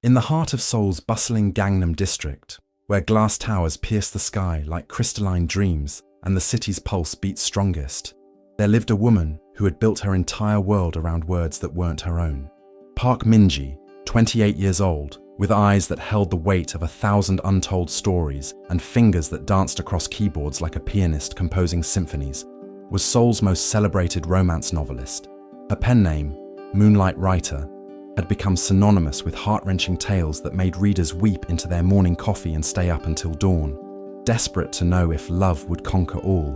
In the heart of Seoul's bustling Gangnam district, where glass towers pierce the sky like crystalline dreams and the city's pulse beats strongest, there lived a woman who had built her entire world around words that weren't her own. Park Min-ji, 28 years old, with eyes that held the weight of 1,000 untold stories and fingers that danced across keyboards like a pianist composing symphonies, was Seoul's most celebrated romance novelist. Her pen name, Moonlight Writer, had become synonymous with heart-wrenching tales that made readers weep into their morning coffee and stay up until dawn, desperate to know if love would conquer all.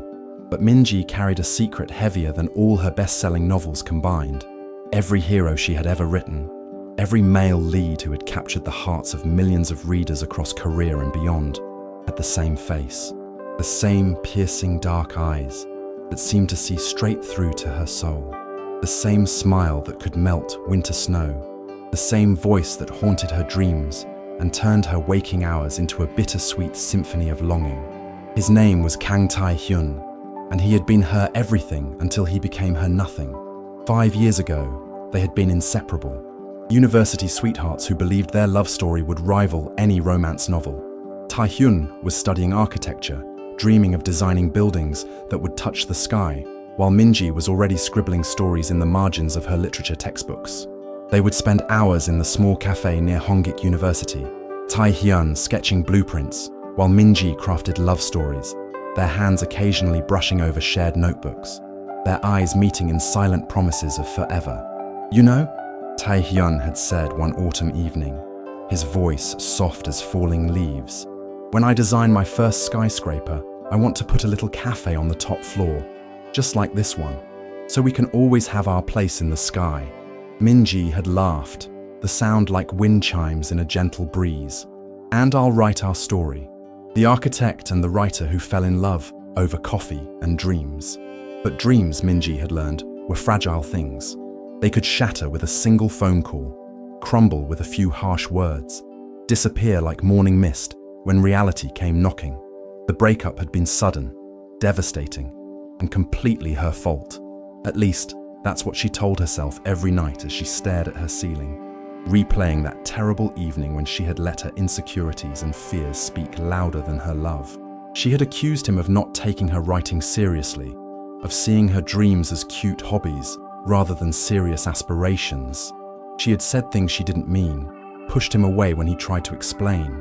But Min-ji carried a secret heavier than all her best-selling novels combined. Every hero she had ever written, every male lead who had captured the hearts of millions of readers across Korea and beyond, had the same face, the same piercing dark eyes that seemed to see straight through to her soul, the same smile that could melt winter snow, the same voice that haunted her dreams and turned her waking hours into a bittersweet symphony of longing. His name was Kang Tae-hyun, and he had been her everything until he became her nothing. 5 years ago, they had been inseparable. University sweethearts who believed their love story would rival any romance novel. Tae-hyun was studying architecture, dreaming of designing buildings that would touch the sky, while Min-ji was already scribbling stories in the margins of her literature textbooks. They would spend hours in the small cafe near Hongik University, Tae-hyun sketching blueprints, while Min-ji crafted love stories, their hands occasionally brushing over shared notebooks, their eyes meeting in silent promises of forever. "You know," Tae-hyun had said one autumn evening, his voice soft as falling leaves, "when I design my first skyscraper, I want to put a little cafe on the top floor, just like this one, so we can always have our place in the sky." Min-ji had laughed, the sound like wind chimes in a gentle breeze. "And I'll write our story." The architect and the writer who fell in love over coffee and dreams. But dreams, Min-ji had learned, were fragile things. They could shatter with a single phone call, crumble with a few harsh words, disappear like morning mist when reality came knocking. The breakup had been sudden, devastating, and completely her fault. At least, that's what she told herself every night as she stared at her ceiling, replaying that terrible evening when she had let her insecurities and fears speak louder than her love. She had accused him of not taking her writing seriously, of seeing her dreams as cute hobbies rather than serious aspirations. She had said things she didn't mean, pushed him away when he tried to explain,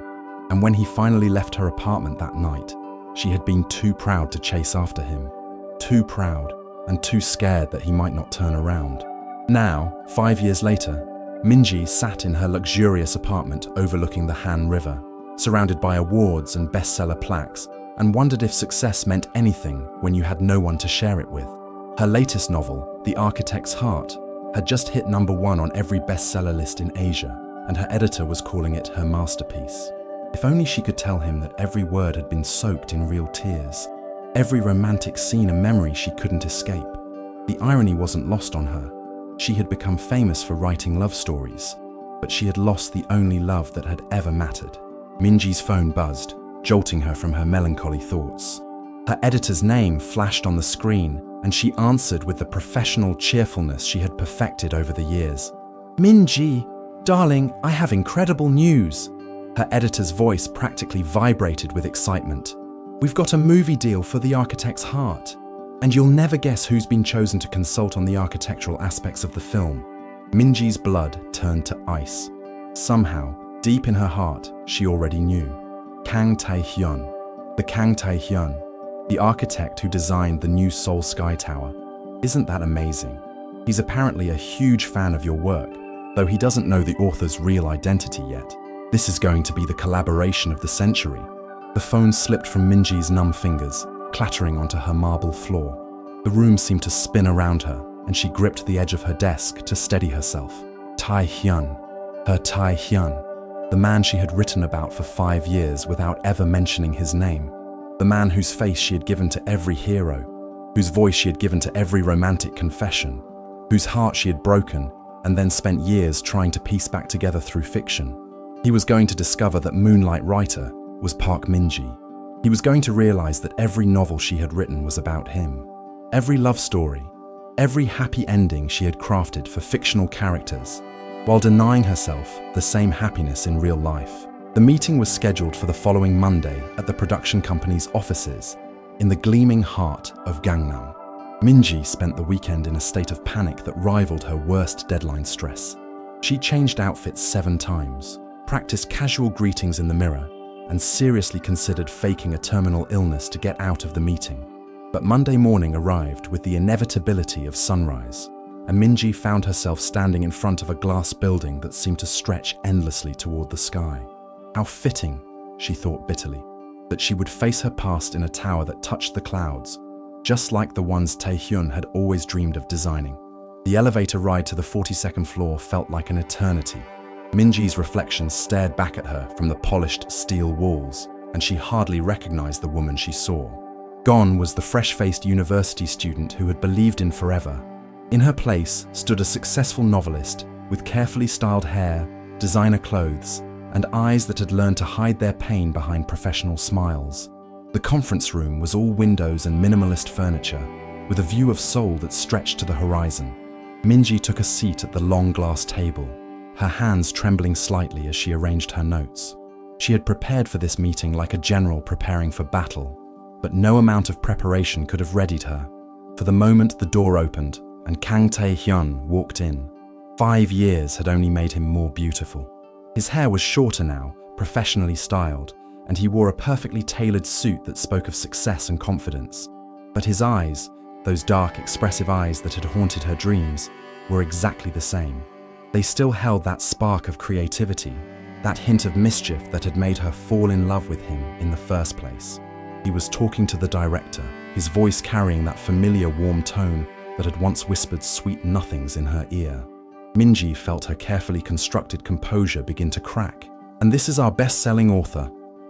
and when he finally left her apartment that night, she had been too proud to chase after him, too proud and too scared that he might not turn around. Now, 5 years later, Min-ji sat in her luxurious apartment overlooking the Han River, surrounded by awards and bestseller plaques, and wondered if success meant anything when you had no one to share it with. Her latest novel, The Architect's Heart, had just hit #1 on every bestseller list in Asia, and her editor was calling it her masterpiece. If only she could tell him that every word had been soaked in real tears, every romantic scene a memory she couldn't escape. The irony wasn't lost on her. She had become famous for writing love stories, but she had lost the only love that had ever mattered. Min-ji's phone buzzed, jolting her from her melancholy thoughts. Her editor's name flashed on the screen, and she answered with the professional cheerfulness she had perfected over the years. "Min-ji, darling, I have incredible news." Her editor's voice practically vibrated with excitement. "We've got a movie deal for The Architect's Heart, and you'll never guess who's been chosen to consult on the architectural aspects of the film." Min-ji's blood turned to ice. Somehow, deep in her heart, she already knew. Kang Tae-hyun, the architect who designed the new Seoul Sky Tower. Isn't that amazing? He's apparently a huge fan of your work, though he doesn't know the author's real identity yet. This is going to be the collaboration of the century. The phone slipped from Min-ji's numb fingers, clattering onto her marble floor. The room seemed to spin around her, and she gripped the edge of her desk to steady herself. Tae-hyun, her Tae-hyun, the man she had written about for 5 years without ever mentioning his name. The man whose face she had given to every hero, whose voice she had given to every romantic confession, whose heart she had broken and then spent years trying to piece back together through fiction. He was going to discover that Moonlight Writer was Park Min-ji. He was going to realize that every novel she had written was about him. Every love story, every happy ending she had crafted for fictional characters, while denying herself the same happiness in real life. The meeting was scheduled for the following Monday at the production company's offices in the gleaming heart of Gangnam. Minji spent the weekend in a state of panic that rivaled her worst deadline stress. She changed outfits 7 times, practiced casual greetings in the mirror, and seriously considered faking a terminal illness to get out of the meeting. But Monday morning arrived with the inevitability of sunrise, and Minji found herself standing in front of a glass building that seemed to stretch endlessly toward the sky. How fitting, she thought bitterly, that she would face her past in a tower that touched the clouds, just like the ones Taehyun had always dreamed of designing. The elevator ride to the 42nd floor felt like an eternity. Minji's reflection stared back at her from the polished steel walls, and she hardly recognized the woman she saw. Gone was the fresh-faced university student who had believed in forever. In her place stood a successful novelist with carefully styled hair, designer clothes, and eyes that had learned to hide their pain behind professional smiles. The conference room was all windows and minimalist furniture, with a view of Seoul that stretched to the horizon. Minji took a seat at the long glass table, her hands trembling slightly as she arranged her notes. She had prepared for this meeting like a general preparing for battle, but no amount of preparation could have readied her. For the moment the door opened, and Kang Tae-hyun walked in. 5 years had only made him more beautiful. His hair was shorter now, professionally styled, and he wore a perfectly tailored suit that spoke of success and confidence. But his eyes, those dark, expressive eyes that had haunted her dreams, were exactly the same. They still held that spark of creativity, that hint of mischief that had made her fall in love with him in the first place. He was talking to the director, his voice carrying that familiar warm tone that had once whispered sweet nothings in her ear. Minji felt her carefully constructed composure begin to crack. "And this is our best-selling author,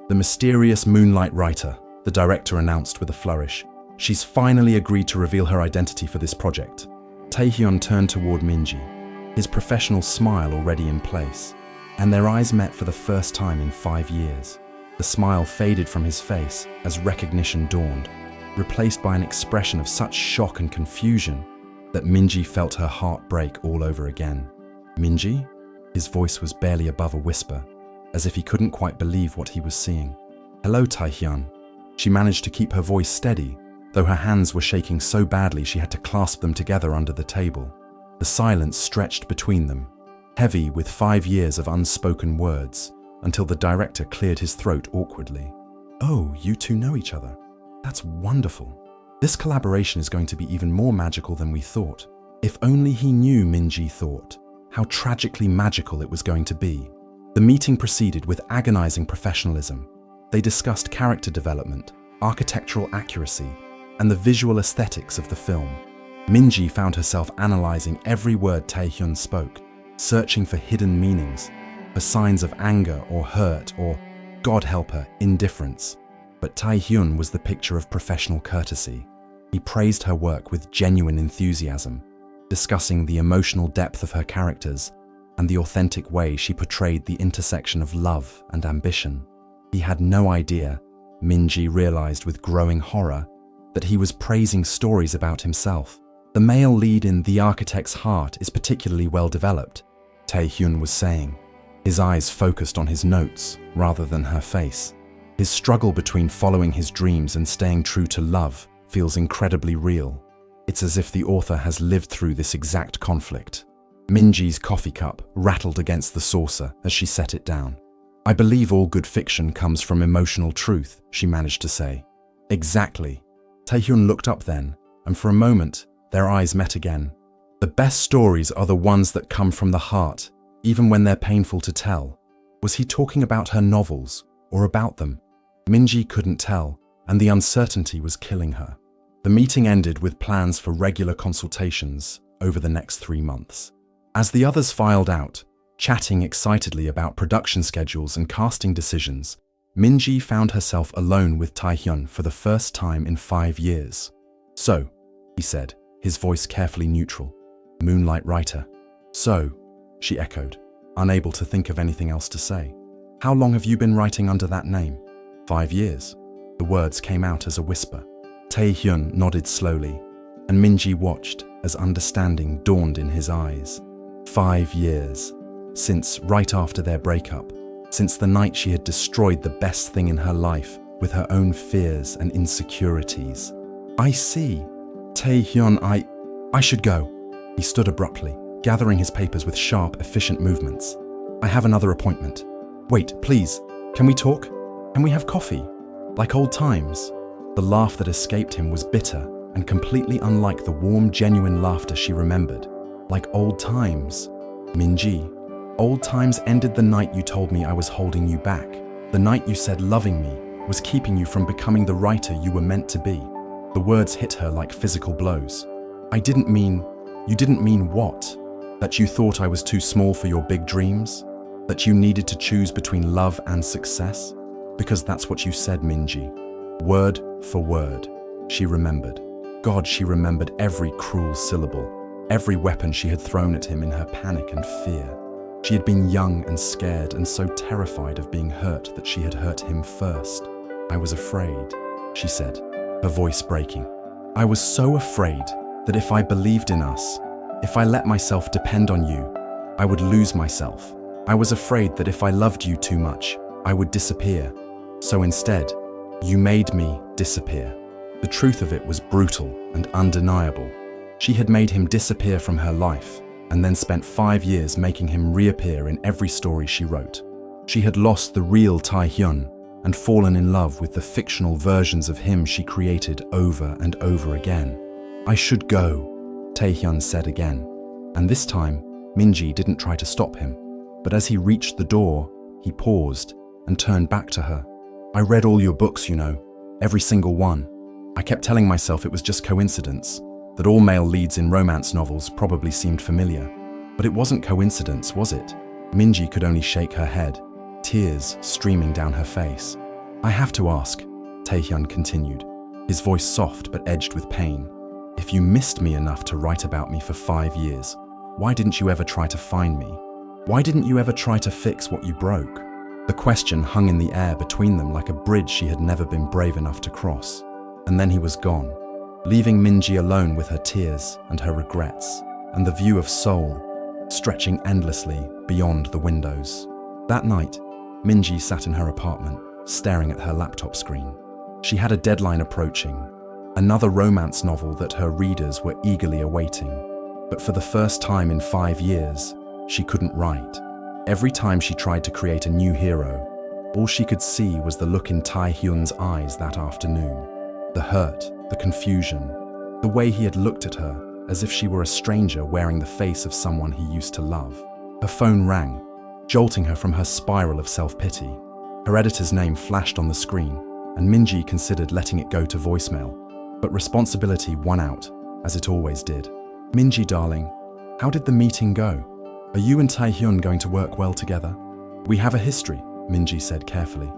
the mysterious Moonlight writer," the director announced with a flourish. "She's finally agreed to reveal her identity for this project." Taehyun turned toward Minji, his professional smile already in place, and their eyes met for the first time in 5 years. The smile faded from his face as recognition dawned, replaced by an expression of such shock and confusion that Minji felt her heart break all over again. "Minji?" His voice was barely above a whisper, as if he couldn't quite believe what he was seeing. "Hello, Taehyun." She managed to keep her voice steady, though her hands were shaking so badly she had to clasp them together under the table. The silence stretched between them, heavy with 5 years of unspoken words, until the director cleared his throat awkwardly. "Oh, you two know each other. That's wonderful. This collaboration is going to be even more magical than we thought." If only he knew, Minji thought, how tragically magical it was going to be. The meeting proceeded with agonizing professionalism. They discussed character development, architectural accuracy, and the visual aesthetics of the film. Minji found herself analyzing every word Taehyun spoke, searching for hidden meanings, for signs of anger or hurt or, God help her, indifference. But Taehyun was the picture of professional courtesy. He praised her work with genuine enthusiasm, discussing the emotional depth of her characters and the authentic way she portrayed the intersection of love and ambition. He had no idea, Minji realized with growing horror, that he was praising stories about himself. "The male lead in The Architect's Heart is particularly well developed," Taehyun was saying, his eyes focused on his notes rather than her face. "His struggle between following his dreams and staying true to love feels incredibly real. It's as if the author has lived through this exact conflict." Minji's coffee cup rattled against the saucer as she set it down. "I believe all good fiction comes from emotional truth," she managed to say. "Exactly." Taehyun looked up then, and for a moment, their eyes met again. "The best stories are the ones that come from the heart, even when they're painful to tell." Was he talking about her novels, or about them? Minji couldn't tell, and the uncertainty was killing her. The meeting ended with plans for regular consultations over the next 3 months. As the others filed out, chatting excitedly about production schedules and casting decisions, Minji found herself alone with Taehyun for the first time in 5 years. "So," he said, his voice carefully neutral. "Moonlight writer." "So," she echoed, unable to think of anything else to say. "How long have you been writing under that name?" 5 years. The words came out as a whisper. Taehyun nodded slowly, and Minji watched as understanding dawned in his eyes. 5 years. since right after their breakup, since the night she had destroyed the best thing in her life with her own fears and insecurities. I see. Taehyun, I should go. He stood abruptly, gathering his papers with sharp, efficient movements. I have another appointment. Wait, please. Can we talk? Can we have coffee? Like old times. The laugh that escaped him was bitter and completely unlike the warm, genuine laughter she remembered. Like old times. Minji, old times ended the night you told me I was holding you back. The night you said loving me was keeping you from becoming the writer you were meant to be. The words hit her like physical blows. You didn't mean what? That you thought I was too small for your big dreams? That you needed to choose between love and success? Because that's what you said, Minji. Word for word. She remembered. God, she remembered every cruel syllable, every weapon she had thrown at him in her panic and fear. She had been young and scared and so terrified of being hurt that she had hurt him first. I was afraid, she said, her voice breaking. I was so afraid that if I believed in us, if I let myself depend on you, I would lose myself. I was afraid that if I loved you too much, I would disappear. So instead, you made me disappear. The truth of it was brutal and undeniable. She had made him disappear from her life and then spent 5 years making him reappear in every story she wrote. She had lost the real Taehyun and fallen in love with the fictional versions of him she created over and over again. I should go, Taehyun said again. And this time, Minji didn't try to stop him. But as he reached the door, he paused and turned back to her. I read all your books, you know, every single one. I kept telling myself it was just coincidence, that all male leads in romance novels probably seemed familiar. But it wasn't coincidence, was it? Minji could only shake her head, tears streaming down her face. I have to ask, Taehyun continued, his voice soft but edged with pain. If you missed me enough to write about me for 5 years, why didn't you ever try to find me? Why didn't you ever try to fix what you broke? The question hung in the air between them like a bridge she had never been brave enough to cross. And then he was gone, leaving Minji alone with her tears and her regrets, and the view of Seoul stretching endlessly beyond the windows. That night, Minji sat in her apartment, staring at her laptop screen. She had a deadline approaching, another romance novel that her readers were eagerly awaiting. But for the first time in 5 years, she couldn't write. Every time she tried to create a new hero, all she could see was the look in Taehyun's eyes that afternoon. The hurt, the confusion, the way he had looked at her as if she were a stranger wearing the face of someone he used to love. Her phone rang, jolting her from her spiral of self-pity. Her editor's name flashed on the screen, and Minji considered letting it go to voicemail. But responsibility won out, as it always did. Minji, darling, how did the meeting go? Are you and Taehyun going to work well together? We have a history, Minji said carefully.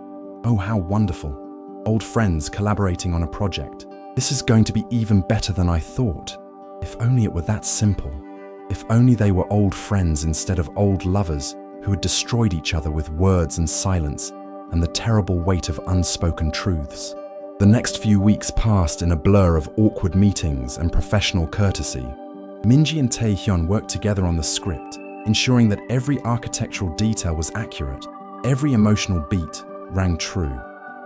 Oh, how wonderful. Old friends collaborating on a project. This is going to be even better than I thought. If only it were that simple. If only they were old friends instead of old lovers who had destroyed each other with words and silence and the terrible weight of unspoken truths. The next few weeks passed in a blur of awkward meetings and professional courtesy. Minji and Taehyun worked together on the script, ensuring that every architectural detail was accurate, every emotional beat rang true.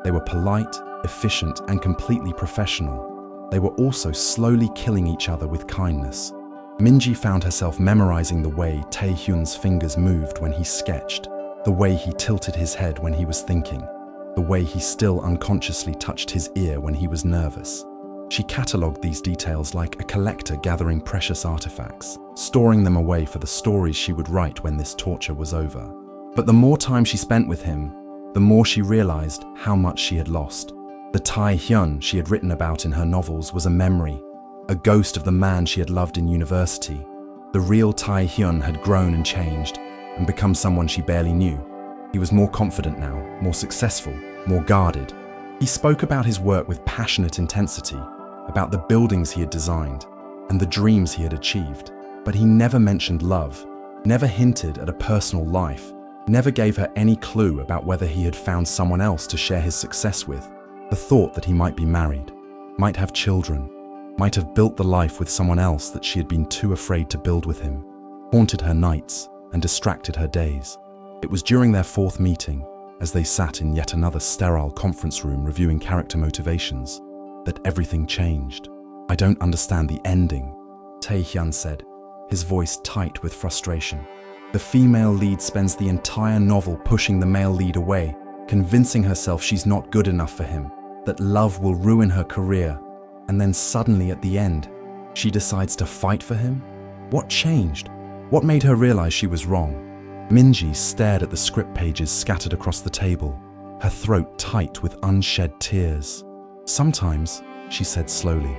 They were polite, efficient, and completely professional. They were also slowly killing each other with kindness. Minji found herself memorizing the way Taehyun's fingers moved when he sketched, the way he tilted his head when he was thinking, the way he still unconsciously touched his ear when he was nervous. She catalogued these details like a collector gathering precious artifacts, storing them away for the stories she would write when this torture was over. But the more time she spent with him, the more she realized how much she had lost. The Taehyun she had written about in her novels was a memory, a ghost of the man she had loved in university. The real Taehyun had grown and changed and become someone she barely knew. He was more confident now, more successful, more guarded. He spoke about his work with passionate intensity, about the buildings he had designed and the dreams he had achieved. But he never mentioned love, never hinted at a personal life, never gave her any clue about whether he had found someone else to share his success with. The thought that he might be married, might have children, might have built the life with someone else that she had been too afraid to build with him, haunted her nights and distracted her days. It was during their fourth meeting, as they sat in yet another sterile conference room reviewing character motivations, that everything changed. "I don't understand the ending," Tae-hyun said, his voice tight with frustration. "The female lead spends the entire novel pushing the male lead away, convincing herself she's not good enough for him, that love will ruin her career, and then suddenly at the end, she decides to fight for him? What changed? What made her realize she was wrong?" Minji stared at the script pages scattered across the table, her throat tight with unshed tears. "Sometimes," she said slowly,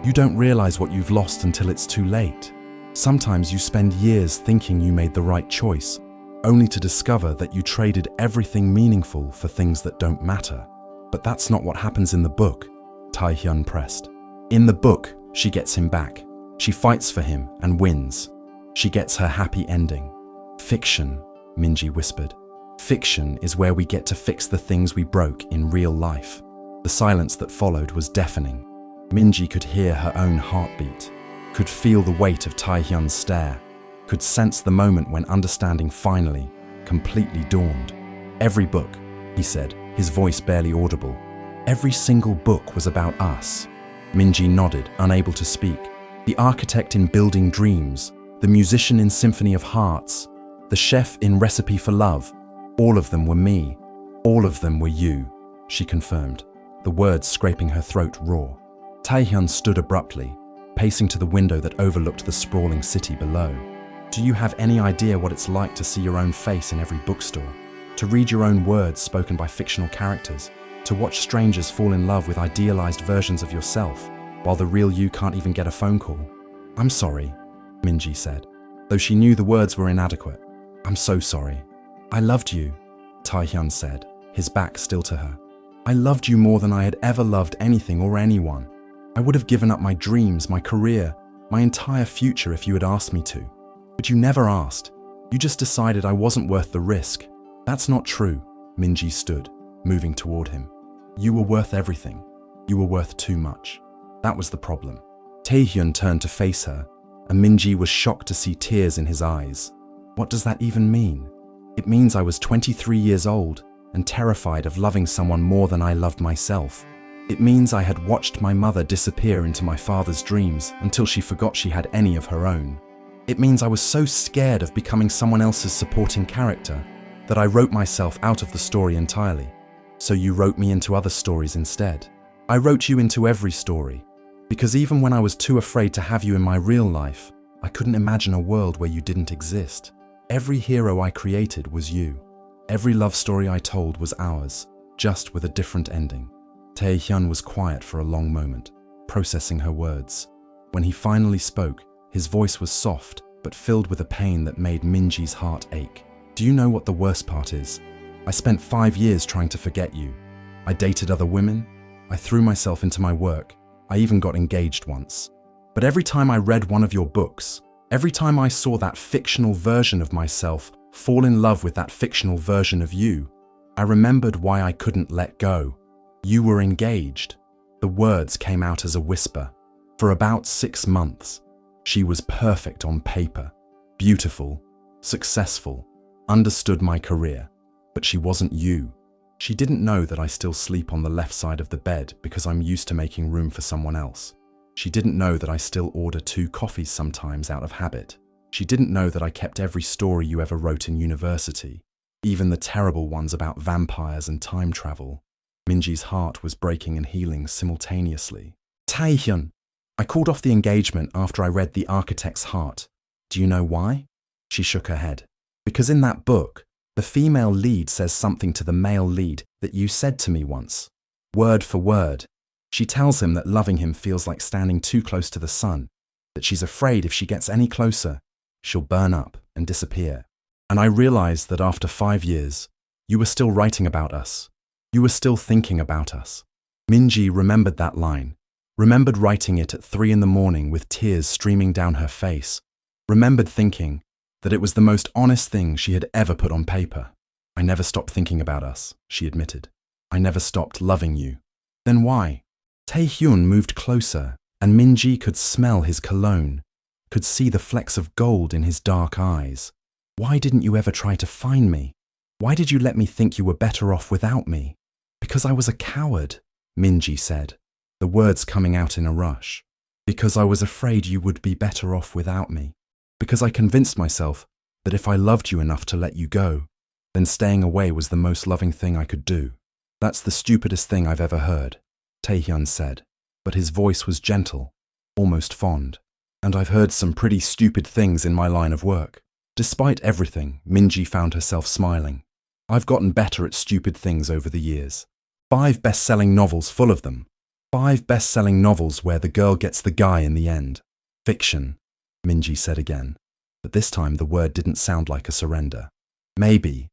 "you don't realize what you've lost until it's too late. Sometimes you spend years thinking you made the right choice, only to discover that you traded everything meaningful for things that don't matter." "But that's not what happens in the book," Tae-hyun pressed. "In the book, she gets him back. She fights for him and wins. She gets her happy ending." "Fiction," Minji whispered. "Fiction is where we get to fix the things we broke in real life." The silence that followed was deafening. Minji could hear her own heartbeat, could feel the weight of Tae-hyun's stare, could sense the moment when understanding finally, completely dawned. "Every book," he said, his voice barely audible. "Every single book was about us." Minji nodded, unable to speak. "The architect in Building Dreams, the musician in Symphony of Hearts, the chef in Recipe for Love, all of them were me. All of them were you," she confirmed, the words scraping her throat raw. Tae-hyun stood abruptly, pacing to the window that overlooked the sprawling city below. "Do you have any idea what it's like to see your own face in every bookstore? To read your own words spoken by fictional characters? To watch strangers fall in love with idealized versions of yourself, while the real you can't even get a phone call?" "I'm sorry," Minji said, though she knew the words were inadequate. "I'm so sorry." "I loved you," Tae-hyun said, his back still to her. "I loved you more than I had ever loved anything or anyone. I would have given up my dreams, my career, my entire future if you had asked me to. But you never asked. You just decided I wasn't worth the risk." "That's not true," Minji stood, moving toward him. "You were worth everything. You were worth too much. That was the problem." Tae-hyun turned to face her, and Minji was shocked to see tears in his eyes. "What does that even mean?" "It means I was 23 years old and terrified of loving someone more than I loved myself. It means I had watched my mother disappear into my father's dreams until she forgot she had any of her own. It means I was so scared of becoming someone else's supporting character that I wrote myself out of the story entirely. So you wrote me into other stories instead. I wrote you into every story, because even when I was too afraid to have you in my real life, I couldn't imagine a world where you didn't exist. Every hero I created was you. Every love story I told was ours, just with a different ending." Tae-hyun was quiet for a long moment, processing her words. When he finally spoke, his voice was soft, but filled with a pain that made Minji's heart ache. "Do you know what the worst part is? I spent 5 years trying to forget you. I dated other women. I threw myself into my work. I even got engaged once. But every time I read one of your books, every time I saw that fictional version of myself fall in love with that fictional version of you, I remembered why I couldn't let go. You were engaged." The words came out as a whisper. "For about 6 months. She was perfect on paper, beautiful, successful, understood my career, but she wasn't you. She didn't know that I still sleep on the left side of the bed because I'm used to making room for someone else. She didn't know that I still order 2 coffees sometimes out of habit. She didn't know that I kept every story you ever wrote in university, even the terrible ones about vampires and time travel." Minji's heart was breaking and healing simultaneously. "Tae-hyun, I called off the engagement after I read The Architect's Heart. Do you know why?" She shook her head. "Because in that book, the female lead says something to the male lead that you said to me once. Word for word. She tells him that loving him feels like standing too close to the sun, that she's afraid if she gets any closer, she'll burn up and disappear. And I realized that after 5 years, you were still writing about us. You were still thinking about us." Minji remembered that line, remembered writing it at 3 in the morning with tears streaming down her face, remembered thinking that it was the most honest thing she had ever put on paper. "I never stopped thinking about us," she admitted. "I never stopped loving you." "Then why?" Tae-hyun moved closer, and Minji could smell his cologne, could see the flecks of gold in his dark eyes. Why didn't you ever try to find me? Why did you let me think you were better off without me? Because I was a coward, Minji said, the words coming out in a rush. Because I was afraid you would be better off without me. Because I convinced myself that if I loved you enough to let you go, then staying away was the most loving thing I could do. That's the stupidest thing I've ever heard, Taehyun said, but his voice was gentle, almost fond. And I've heard some pretty stupid things in my line of work. Despite everything, Minji found herself smiling. I've gotten better at stupid things over the years. 5 best-selling novels full of them. 5 best-selling novels where the girl gets the guy in the end. Fiction, Minji said again, but this time the word didn't sound like a surrender. Maybe,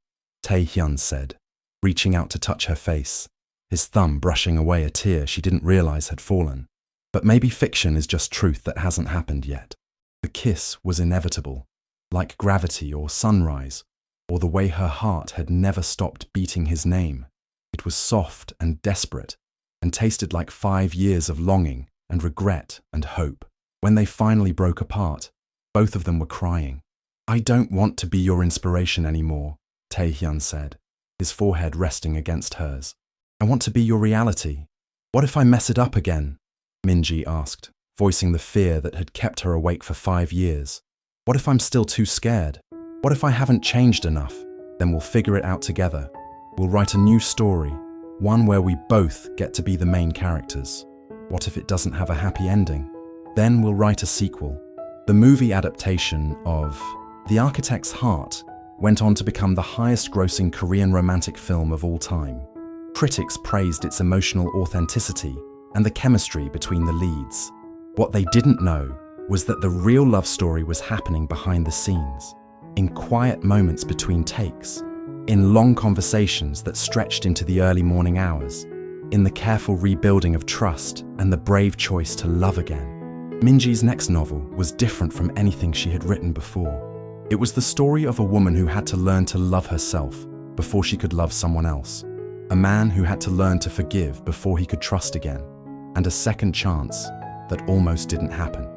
Taehyun said, reaching out to touch her face, his thumb brushing away a tear she didn't realize had fallen. But maybe fiction is just truth that hasn't happened yet. The kiss was inevitable, like gravity or sunrise, or the way her heart had never stopped beating his name. It was soft and desperate, and tasted like 5 years of longing and regret and hope. When they finally broke apart, both of them were crying. I don't want to be your inspiration anymore, Taehyun said, his forehead resting against hers. I want to be your reality. What if I mess it up again? Minji asked, voicing the fear that had kept her awake for 5 years. What if I'm still too scared? What if I haven't changed enough? Then we'll figure it out together. We'll write a new story, one where we both get to be the main characters. What if it doesn't have a happy ending? Then we'll write a sequel. The movie adaptation of The Architect's Heart went on to become the highest-grossing Korean romantic film of all time. Critics praised its emotional authenticity and the chemistry between the leads. What they didn't know was that the real love story was happening behind the scenes, in quiet moments between takes, in long conversations that stretched into the early morning hours, in the careful rebuilding of trust and the brave choice to love again. Minji's next novel was different from anything she had written before. It was the story of a woman who had to learn to love herself before she could love someone else, a man who had to learn to forgive before he could trust again, and a second chance that almost didn't happen.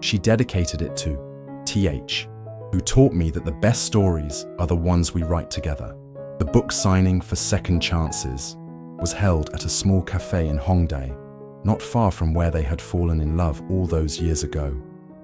She dedicated it to TH, who taught me that the best stories are the ones we write together. The book signing for Second Chances was held at a small cafe in Hongdae, not far from where they had fallen in love all those years ago.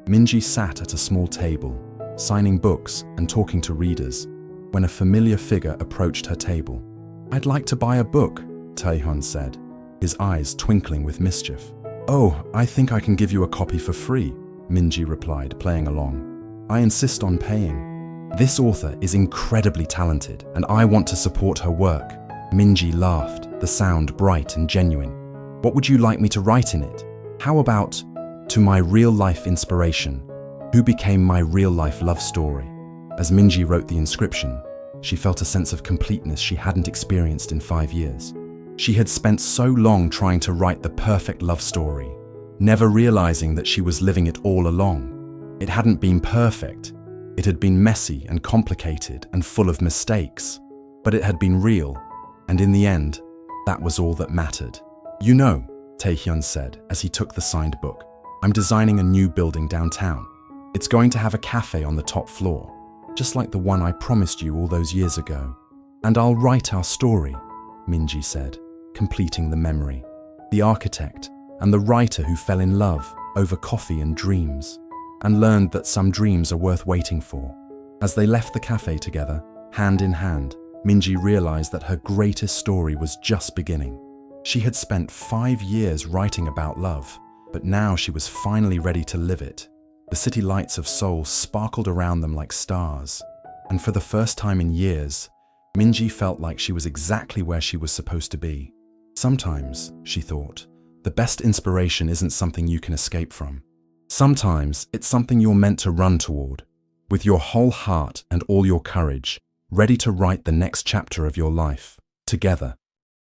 Minji sat at a small table, signing books and talking to readers, when a familiar figure approached her table. I'd like to buy a book, Taehyun said, his eyes twinkling with mischief. Oh, I think I can give you a copy for free, Minji replied, playing along. I insist on paying. This author is incredibly talented, and I want to support her work. Minji laughed, the sound bright and genuine. What would you like me to write in it? How about, to my real-life inspiration, who became my real-life love story? As Minji wrote the inscription, she felt a sense of completeness she hadn't experienced in 5 years. She had spent so long trying to write the perfect love story, never realizing that she was living it all along. It hadn't been perfect. It had been messy and complicated and full of mistakes, but it had been real, and in the end, that was all that mattered. You know, Taehyun said as he took the signed book, I'm designing a new building downtown. It's going to have a cafe on the top floor, just like the one I promised you all those years ago. And I'll write our story, Minji said, completing the memory. The architect and the writer who fell in love over coffee and dreams, and learned that some dreams are worth waiting for. As they left the cafe together, hand in hand, Minji realized that her greatest story was just beginning. She had spent 5 years writing about love, but now she was finally ready to live it. The city lights of Seoul sparkled around them like stars, and for the first time in years, Minji felt like she was exactly where she was supposed to be. Sometimes, she thought, the best inspiration isn't something you can escape from. Sometimes it's something you're meant to run toward, with your whole heart and all your courage, ready to write the next chapter of your life, together.